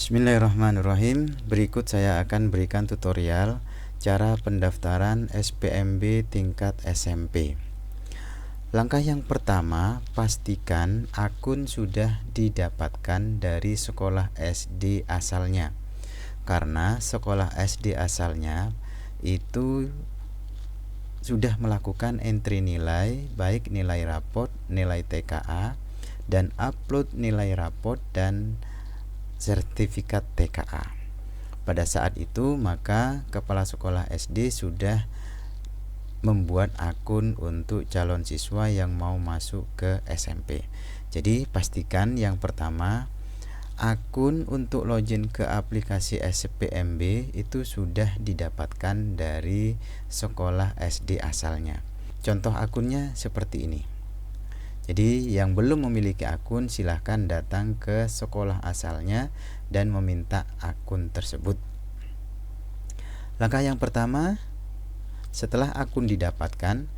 Bismillahirrahmanirrahim. Berikut saya akan berikan tutorial cara pendaftaran SPMB tingkat SMP. Langkah yang pertama, pastikan akun sudah didapatkan dari sekolah SD asalnya. Karena sekolah SD asalnya itu sudah melakukan entry nilai, baik nilai raport, nilai TKA, dan upload nilai raport dan sertifikat TKA. Pada saat itu maka kepala sekolah SD sudah membuat akun untuk calon siswa yang mau masuk ke SMP. Jadi pastikan yang pertama, akun untuk login ke aplikasi SPMB itu sudah didapatkan dari sekolah SD asalnya. Contoh akunnya seperti ini. Jadi yang belum memiliki akun silahkan datang ke sekolah asalnya dan meminta akun tersebut. Langkah yang pertama, setelah akun didapatkan,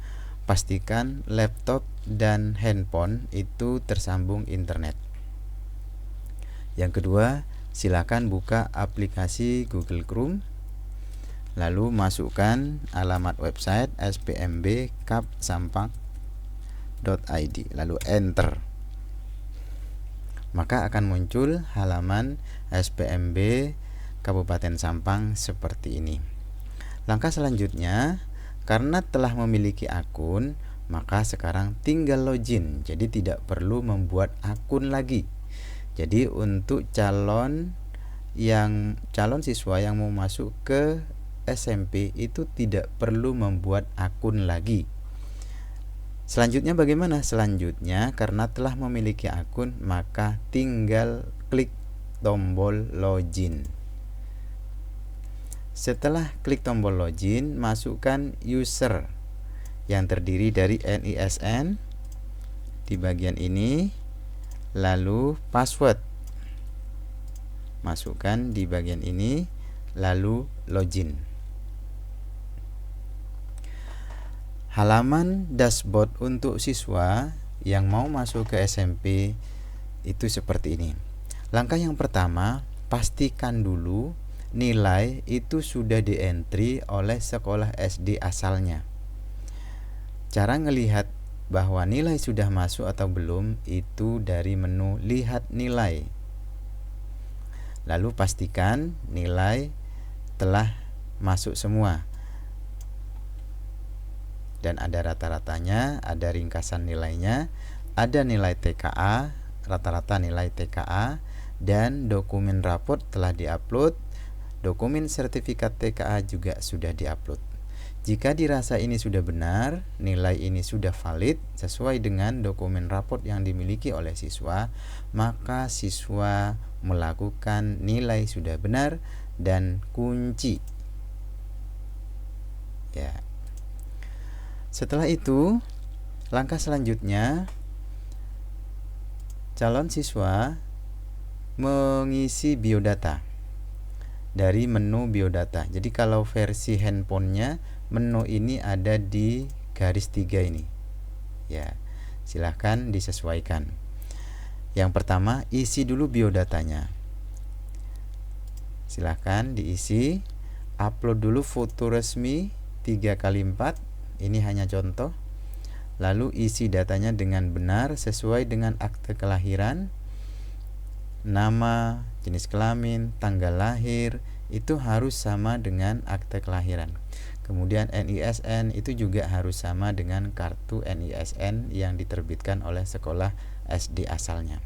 pastikan laptop dan handphone itu tersambung internet. Yang kedua, silakan buka aplikasi Google Chrome, lalu masukkan alamat website spmb.kap.sampang.id, lalu enter. Maka akan muncul halaman SPMB Kabupaten Sampang seperti ini. Langkah selanjutnya, karena telah memiliki akun, maka sekarang tinggal login. Jadi tidak perlu membuat akun lagi. Jadi untuk calon siswa yang mau masuk ke SMP itu tidak perlu membuat akun lagi. Selanjutnya bagaimana? Selanjutnya karena telah memiliki akun, maka tinggal klik tombol login. Setelah klik tombol login, masukkan user yang terdiri dari NISN di bagian ini, lalu password masukkan di bagian ini, lalu login. Halaman dashboard untuk siswa yang mau masuk ke SMP itu seperti ini. Langkah yang pertama, pastikan dulu nilai itu sudah di-entry oleh sekolah SD asalnya. Cara ngelihat bahwa nilai sudah masuk atau belum itu dari menu lihat nilai. Lalu pastikan nilai telah masuk semua. Dan ada rata-ratanya, ada ringkasan nilainya, ada nilai TKA, rata-rata nilai TKA, dan dokumen raport telah diupload. Dokumen sertifikat TKA juga sudah diupload. Jika dirasa ini sudah benar, nilai ini sudah valid sesuai dengan dokumen raport yang dimiliki oleh siswa, maka siswa melakukan nilai sudah benar dan kunci. Ya. Setelah itu, langkah selanjutnya calon siswa mengisi biodata dari menu biodata. Jadi kalau versi handphonenya, menu ini ada di garis 3 ini. Ya, silahkan disesuaikan. Yang pertama, isi dulu biodatanya. Silahkan diisi. Upload dulu foto resmi 3x4. Ini hanya contoh. Lalu isi datanya dengan benar sesuai dengan akte kelahiran, nama, jenis kelamin, tanggal lahir, itu harus sama dengan akte kelahiran. Kemudian NISN itu juga harus sama dengan kartu NISN yang diterbitkan oleh sekolah SD asalnya.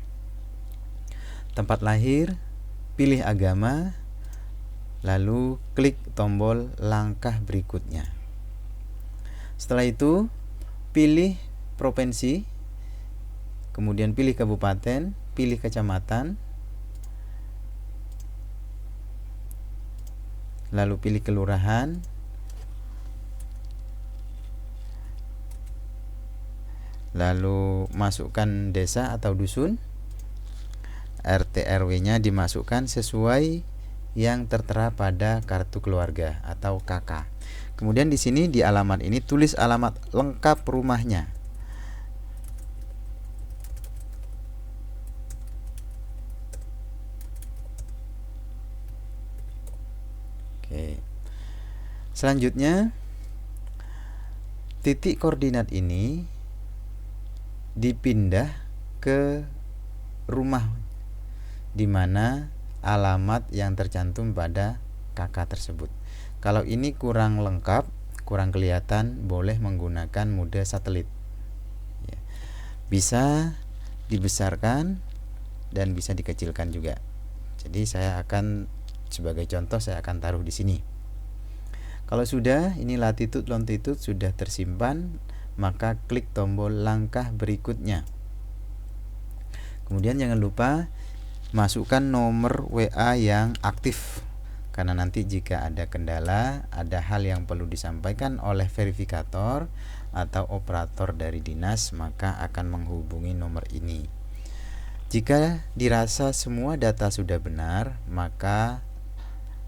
Tempat lahir, pilih agama, lalu klik tombol langkah berikutnya. Setelah itu, pilih provinsi, kemudian pilih kabupaten, pilih kecamatan, lalu pilih kelurahan, lalu masukkan desa atau dusun, RT RW-nya dimasukkan sesuai yang tertera pada kartu keluarga atau KK. Kemudian di sini di alamat ini tulis alamat lengkap rumahnya. Oke. Selanjutnya, titik koordinat ini dipindah ke rumah di mana alamat yang tercantum pada kakak tersebut. Kalau ini kurang lengkap, kurang kelihatan, boleh menggunakan mode satelit. Ya. Bisa dibesarkan dan bisa dikecilkan juga. Jadi sebagai contoh saya akan taruh di sini. Kalau sudah, ini latitude longitude sudah tersimpan, maka klik tombol langkah berikutnya. Kemudian jangan lupa masukkan nomor WA yang aktif, karena nanti jika ada kendala, ada hal yang perlu disampaikan oleh verifikator atau operator dari dinas, maka akan menghubungi nomor ini. Jika dirasa semua data sudah benar, maka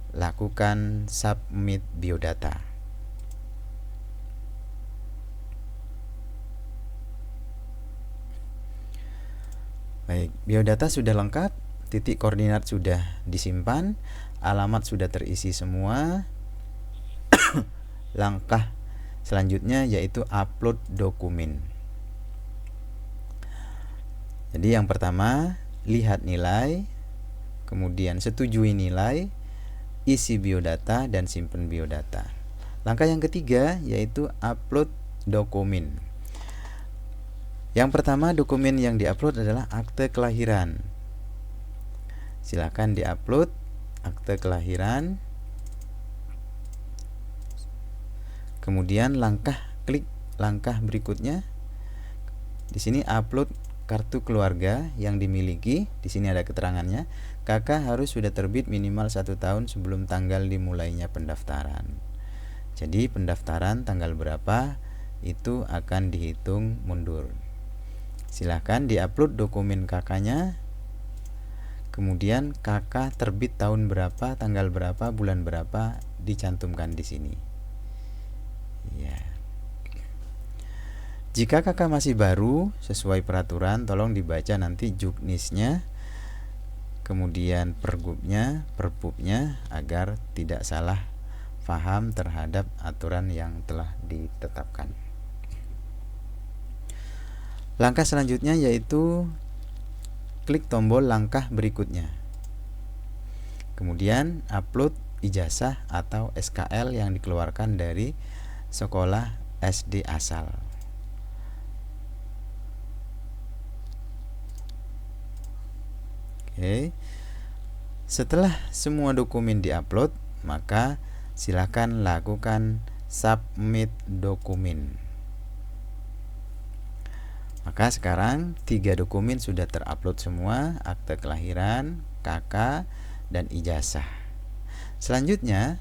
lakukan submit biodata. Baik, biodata sudah lengkap, titik koordinat sudah disimpan, alamat sudah terisi semua. Langkah selanjutnya yaitu upload dokumen. Jadi yang pertama, lihat nilai, kemudian setujui nilai, isi biodata, dan simpan biodata. Langkah yang ketiga yaitu upload dokumen. Yang pertama, dokumen yang diupload adalah akte kelahiran. Silakan diupload akte kelahiran. Kemudian klik langkah berikutnya. Di sini upload kartu keluarga yang dimiliki. Di sini ada keterangannya. Kakak harus sudah terbit minimal 1 tahun sebelum tanggal dimulainya pendaftaran. Jadi pendaftaran tanggal berapa itu akan dihitung mundur. Silahkan diupload dokumen kakaknya. Kemudian kakak terbit tahun berapa, tanggal berapa, bulan berapa dicantumkan di sini. Ya. Jika kakak masih baru, sesuai peraturan tolong dibaca nanti juknisnya, kemudian pergubnya, perbubnya, agar tidak salah paham terhadap aturan yang telah ditetapkan. Langkah selanjutnya yaitu klik tombol langkah berikutnya. Kemudian upload ijazah atau SKL yang dikeluarkan dari sekolah SD asal. Oke. Setelah semua dokumen diupload, maka silakan lakukan submit dokumen. Maka sekarang 3 dokumen sudah terupload semua, akte kelahiran, KK, dan ijazah. Selanjutnya,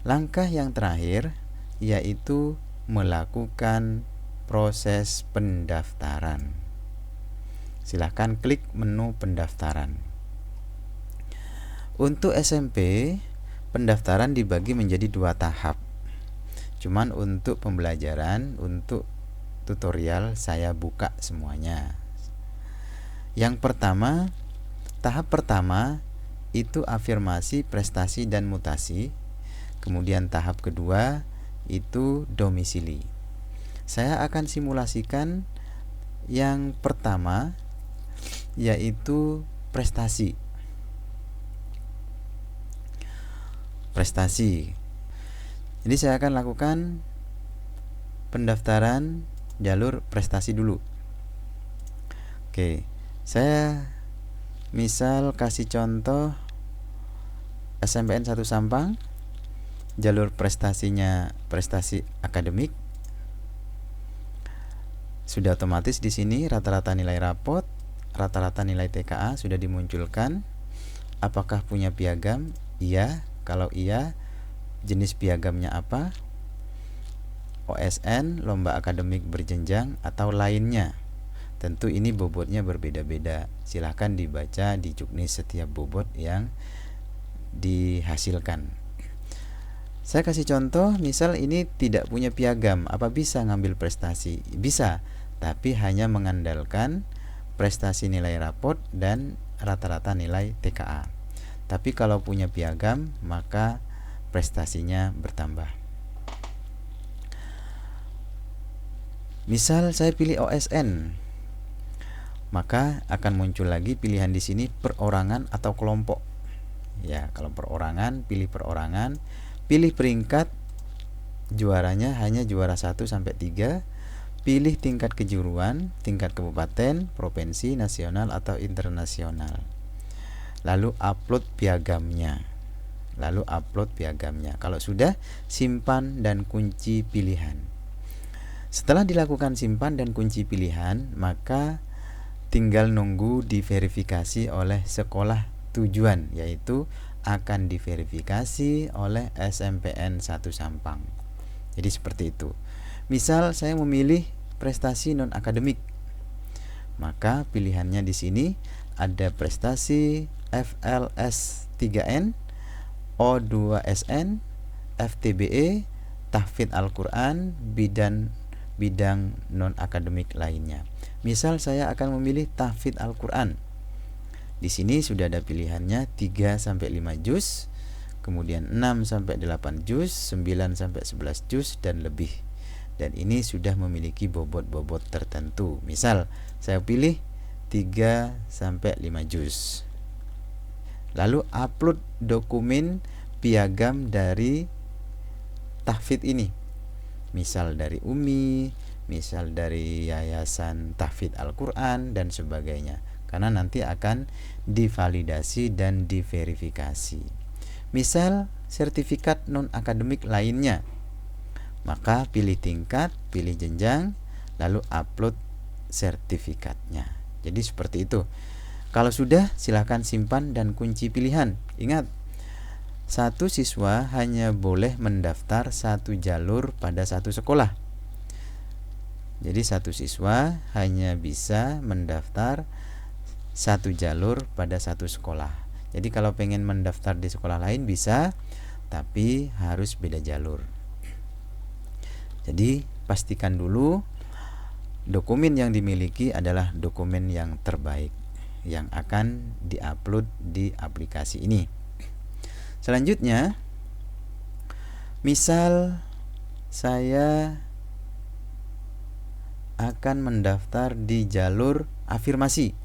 langkah yang terakhir yaitu melakukan proses pendaftaran. Silahkan klik menu pendaftaran. Untuk SMP, pendaftaran dibagi menjadi 2 tahap. Cuman untuk pembelajaran, untuk tutorial saya buka semuanya. Yang pertama, tahap pertama itu afirmasi, prestasi, dan mutasi. Kemudian tahap kedua itu domisili. Saya akan simulasikan yang pertama yaitu prestasi. Jadi saya akan lakukan pendaftaran jalur prestasi dulu. Oke, saya misal kasih contoh SMPN 1 Sampang. Jalur prestasinya prestasi akademik. Sudah otomatis di sini rata-rata nilai rapot, rata-rata nilai TKA sudah dimunculkan. Apakah punya piagam? Iya. Kalau iya, jenis piagamnya apa? OSN, lomba akademik berjenjang, atau lainnya. Tentu ini bobotnya berbeda-beda. Silahkan dibaca di juknis setiap bobot yang dihasilkan. Saya kasih contoh, misal ini tidak punya piagam, apa bisa ngambil prestasi? Bisa, tapi hanya mengandalkan prestasi nilai rapot dan rata-rata nilai TKA. Tapi kalau punya piagam, maka prestasinya bertambah. Misal saya pilih OSN, maka akan muncul lagi pilihan di sini perorangan atau kelompok. Ya, kalau perorangan, pilih perorangan, pilih peringkat, juaranya hanya juara 1 sampai 3, pilih tingkat kejuruan, tingkat kabupaten, provinsi, nasional atau internasional. Lalu upload piagamnya. Kalau sudah, simpan dan kunci pilihan. Setelah dilakukan simpan dan kunci pilihan, maka tinggal nunggu diverifikasi oleh sekolah tujuan, yaitu akan diverifikasi oleh SMPN 1 Sampang. Jadi seperti itu. Misal saya memilih prestasi non akademik, maka pilihannya di sini ada prestasi FLS 3N, O2SN, FTBE, tahfidz Al-Quran, bidang non akademik lainnya. Misal saya akan memilih tahfidz Al-Quran. Di sini sudah ada pilihannya 3 sampai 5 juz, kemudian 6 sampai 8 juz, 9 sampai 11 juz dan lebih. Dan ini sudah memiliki bobot-bobot tertentu. Misal saya pilih 3 sampai 5 juz. Lalu upload dokumen piagam dari tahfidz ini. Misal dari UMI, misal dari Yayasan Tahfidz Al-Quran dan sebagainya, karena nanti akan divalidasi dan diverifikasi. Misal sertifikat non akademik lainnya, maka pilih tingkat, pilih jenjang, lalu upload sertifikatnya. Jadi seperti itu. Kalau sudah, silakan simpan dan kunci pilihan. Ingat, satu siswa hanya boleh mendaftar satu jalur pada satu sekolah. Jadi satu siswa hanya bisa mendaftar satu jalur pada satu sekolah. Jadi kalau pengen mendaftar di sekolah lain bisa, tapi harus beda jalur. Jadi pastikan dulu dokumen yang dimiliki adalah dokumen yang terbaik yang akan diupload di aplikasi ini. Selanjutnya, misal saya akan mendaftar di jalur afirmasi.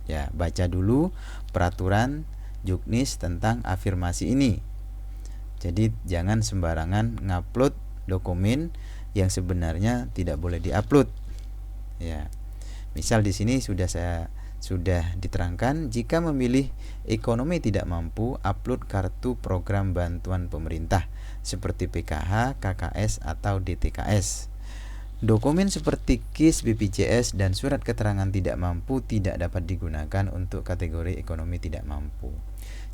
Ya, baca dulu peraturan Juknis tentang afirmasi ini. Jadi jangan sembarangan ngupload dokumen yang sebenarnya tidak boleh diupload. Ya. Misal di sini sudah diterangkan, jika memilih ekonomi tidak mampu, upload kartu program bantuan pemerintah seperti PKH, KKS atau DTKS. Dokumen seperti KIS, BPJS dan surat keterangan tidak mampu tidak dapat digunakan untuk kategori ekonomi tidak mampu.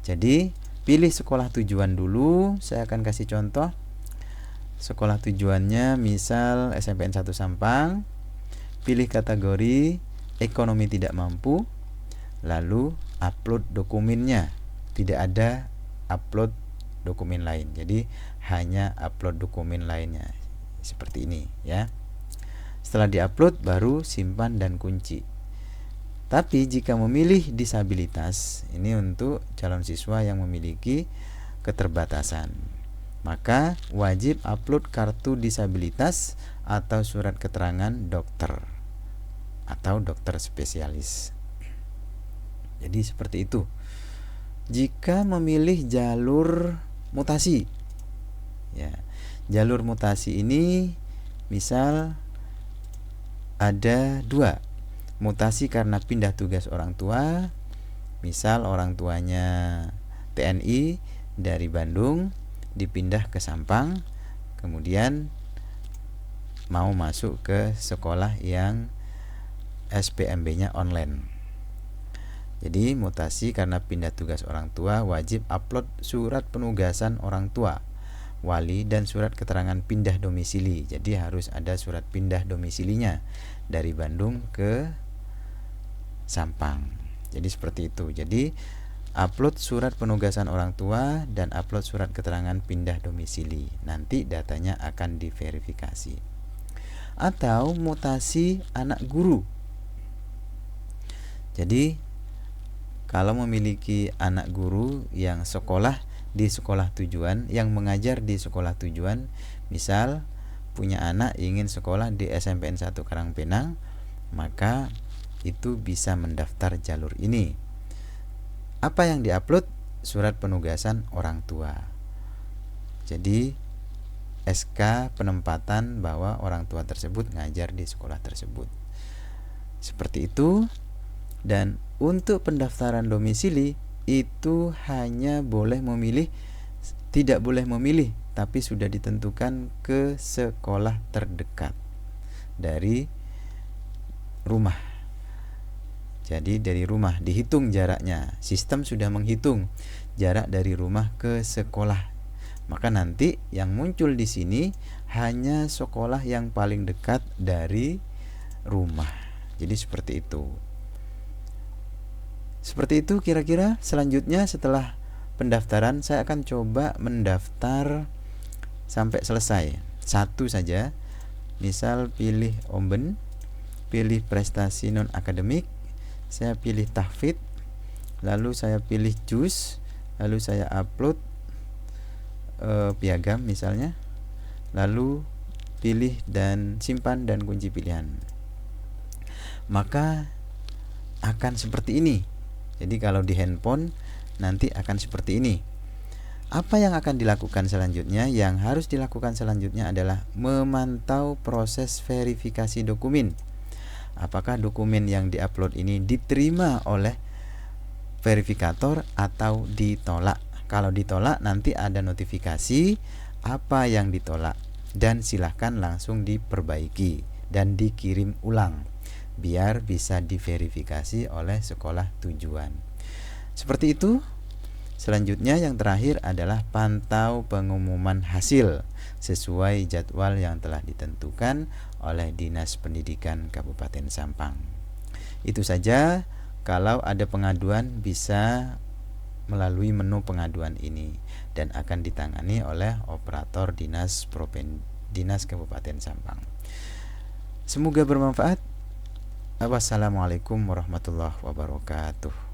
Jadi pilih sekolah tujuan dulu. Saya akan kasih contoh. Sekolah tujuannya misal SMPN 1 Sampang. Pilih kategori ekonomi tidak mampu, lalu upload dokumennya. Tidak ada upload dokumen lain. Jadi hanya upload dokumen lainnya. Seperti ini ya. Setelah diupload baru simpan dan kunci. Tapi jika memilih disabilitas, ini untuk calon siswa yang memiliki keterbatasan, maka wajib upload kartu disabilitas atau surat keterangan dokter atau dokter spesialis. Jadi seperti itu. Jika memilih jalur mutasi, ya, jalur mutasi ini misal ada 2. Mutasi karena pindah tugas orang tua. Misal orang tuanya TNI dari Bandung dipindah ke Sampang, kemudian mau masuk ke sekolah yang SPMB-nya online. Jadi mutasi karena pindah tugas orang tua, wajib upload surat penugasan orang tua, wali dan surat keterangan pindah domisili. Jadi harus ada surat pindah domisilinya dari Bandung ke Sampang. Jadi seperti itu. Jadi upload surat penugasan orang tua dan upload surat keterangan pindah domisili. Nanti datanya akan diverifikasi. Atau mutasi anak guru. Jadi kalau memiliki anak guru yang sekolah di sekolah tujuan, yang mengajar di sekolah tujuan, misal punya anak ingin sekolah di SMPN 1 Karangpenang, maka itu bisa mendaftar jalur ini. Apa yang diupload? Surat penugasan orang tua. Jadi SK penempatan bahwa orang tua tersebut ngajar di sekolah tersebut. Seperti itu. Dan untuk pendaftaran domisili itu hanya boleh memilih, tidak boleh memilih, tapi sudah ditentukan ke sekolah terdekat dari rumah. Jadi dari rumah dihitung jaraknya. Sistem sudah menghitung jarak dari rumah ke sekolah. Maka nanti yang muncul di sini hanya sekolah yang paling dekat dari rumah. Jadi seperti itu. Seperti itu kira-kira. Selanjutnya setelah pendaftaran saya akan coba mendaftar sampai selesai. Satu saja. Misal pilih Omben, pilih prestasi non akademik, saya pilih tahfidz, lalu saya pilih juz, lalu saya upload piagam misalnya, lalu pilih dan simpan dan kunci pilihan. Maka akan seperti ini. Jadi kalau di handphone nanti akan seperti ini. Apa yang akan dilakukan selanjutnya? Yang harus dilakukan selanjutnya adalah memantau proses verifikasi dokumen. Apakah dokumen yang diupload ini diterima oleh verifikator atau ditolak. Kalau ditolak nanti ada notifikasi apa yang ditolak dan silahkan langsung diperbaiki dan dikirim ulang biar bisa diverifikasi oleh sekolah tujuan. Seperti itu. Selanjutnya yang terakhir adalah pantau pengumuman hasil sesuai jadwal yang telah ditentukan oleh Dinas Pendidikan Kabupaten Sampang. Itu saja. Kalau ada pengaduan bisa melalui menu pengaduan ini dan akan ditangani oleh operator Dinas Kabupaten Sampang. Semoga bermanfaat. Wassalamualaikum warahmatullahi wabarakatuh.